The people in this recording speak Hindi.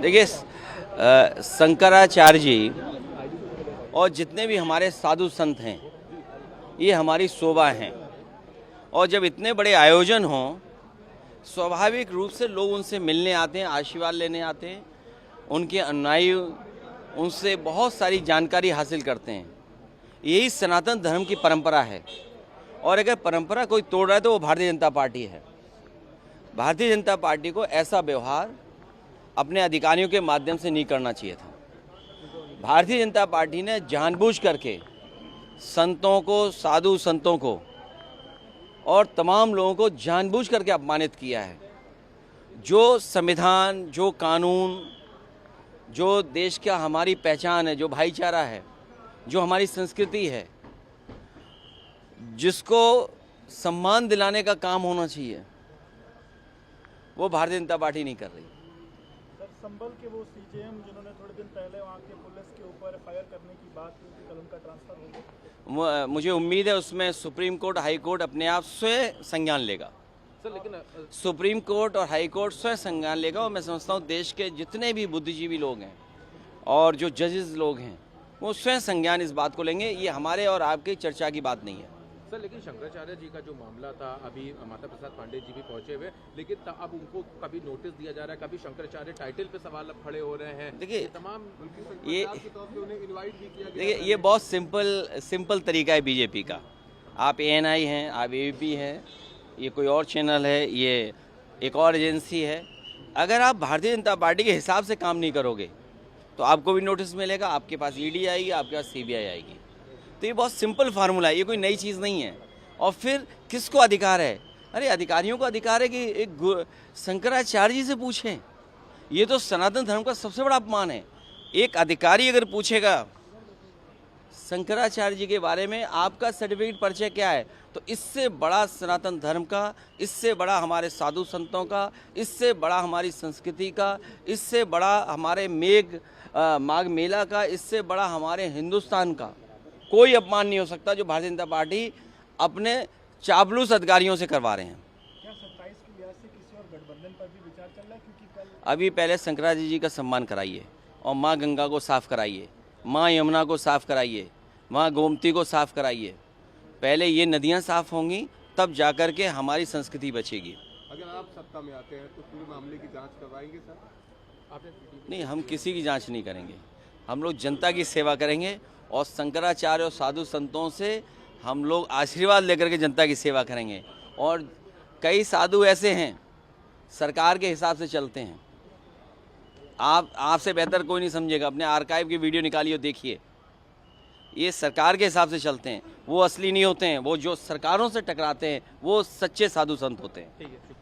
देखिए शंकराचार्य जी और जितने भी हमारे साधु संत हैं ये हमारी शोभा हैं। और जब इतने बड़े आयोजन हों स्वाभाविक रूप से लोग उनसे मिलने आते हैं, आशीर्वाद लेने आते हैं, उनके अनुयायी उनसे बहुत सारी जानकारी हासिल करते हैं। यही सनातन धर्म की परंपरा है। और अगर परंपरा कोई तोड़ रहा है तो वो भारतीय जनता पार्टी है। भारतीय जनता पार्टी को ऐसा व्यवहार अपने अधिकारियों के माध्यम से नहीं करना चाहिए था। भारतीय जनता पार्टी ने जानबूझ करके संतों को, साधु संतों को और तमाम लोगों को जानबूझ करके अपमानित किया है। जो संविधान, जो कानून, जो देश का हमारी पहचान है, जो भाईचारा है, जो हमारी संस्कृति है, जिसको सम्मान दिलाने का काम होना चाहिए, वो भारतीय जनता पार्टी नहीं कर रही। सर, संभल के वो सीजेएम जिन्होंने थोड़े दिन पहले वहाँ के पुलिस के ऊपर फायर करने की बात की थी, कल उनका ट्रांसफर हो गया। मुझे उम्मीद है उसमें सुप्रीम कोर्ट, हाई कोर्ट अपने आप स्वयं संज्ञान लेगा। सर लेकिन सुप्रीम कोर्ट और हाई कोर्ट स्वयं संज्ञान लेगा। और मैं समझता हूँ देश के जितने भी बुद्धिजीवी लोग हैं और जो जजेस लोग हैं वो स्वयं संज्ञान इस बात को लेंगे। ये हमारे और आपकी चर्चा की बात नहीं है। सर लेकिन शंकराचार्य जी का जो मामला था, अभी माता प्रसाद पांडे जी भी पहुंचे हुए, लेकिन अब उनको कभी नोटिस दिया जा रहा है, कभी शंकराचार्य टाइटल पे सवाल अब खड़े हो रहे हैं। देखिए तमाम ये उन्हें इनवाइट भी किया गया। देखिए ये बहुत सिंपल तरीका है बीजेपी का। आप ANI हैं, आप ABP हैं, ये कोई और चैनल है, ये एक और एजेंसी है। अगर आप भारतीय जनता पार्टी के हिसाब से काम नहीं करोगे तो आपको भी नोटिस मिलेगा, आपके पास ED आएगी, आपके पास CBI आएगी। तो ये बहुत सिंपल फार्मूला है, ये कोई नई चीज़ नहीं है। और फिर किसको अधिकार है? अरे अधिकारियों को अधिकार है कि एक शंकराचार्य जी से पूछें। ये तो सनातन धर्म का सबसे बड़ा अपमान है। एक अधिकारी अगर पूछेगा शंकराचार्य जी के बारे में आपका सर्टिफिकेट परिचय क्या है, तो इससे बड़ा सनातन धर्म का, इससे बड़ा हमारे साधु संतों का, इससे बड़ा हमारी संस्कृति का, इससे बड़ा हमारे माघ मेला का, इससे बड़ा हमारे हिंदुस्तान का कोई अपमान नहीं हो सकता जो भारतीय जनता पार्टी अपने चापलूस अधिकारियों से करवा रहे हैं। क्या 27 की लिहाज से किसी और गठबंधन पर भी विचार चल रहा है? क्योंकि कल अभी पहले शंकराचार्य जी का सम्मान कराइए और माँ गंगा को साफ कराइए, माँ यमुना को साफ कराइए, माँ गोमती को साफ कराइए। पहले ये नदियाँ साफ होंगी तब जाकर के हमारी संस्कृति बचेगी। अगर आप सत्ता में आते हैं तो पूरे मामले की जांच करवाएंगे सर? नहीं, हम किसी की जांच नहीं करेंगे। हम लोग जनता की सेवा करेंगे और शंकराचार्य और साधु संतों से हम लोग आशीर्वाद लेकर के जनता की सेवा करेंगे। और कई साधु ऐसे हैं सरकार के हिसाब से चलते हैं। आपसे बेहतर कोई नहीं समझेगा। अपने आर्काइव की वीडियो निकालिए और देखिए, ये सरकार के हिसाब से चलते हैं। वो असली नहीं होते हैं। वो जो सरकारों से टकराते हैं वो सच्चे साधु संत होते हैं। ठीक है।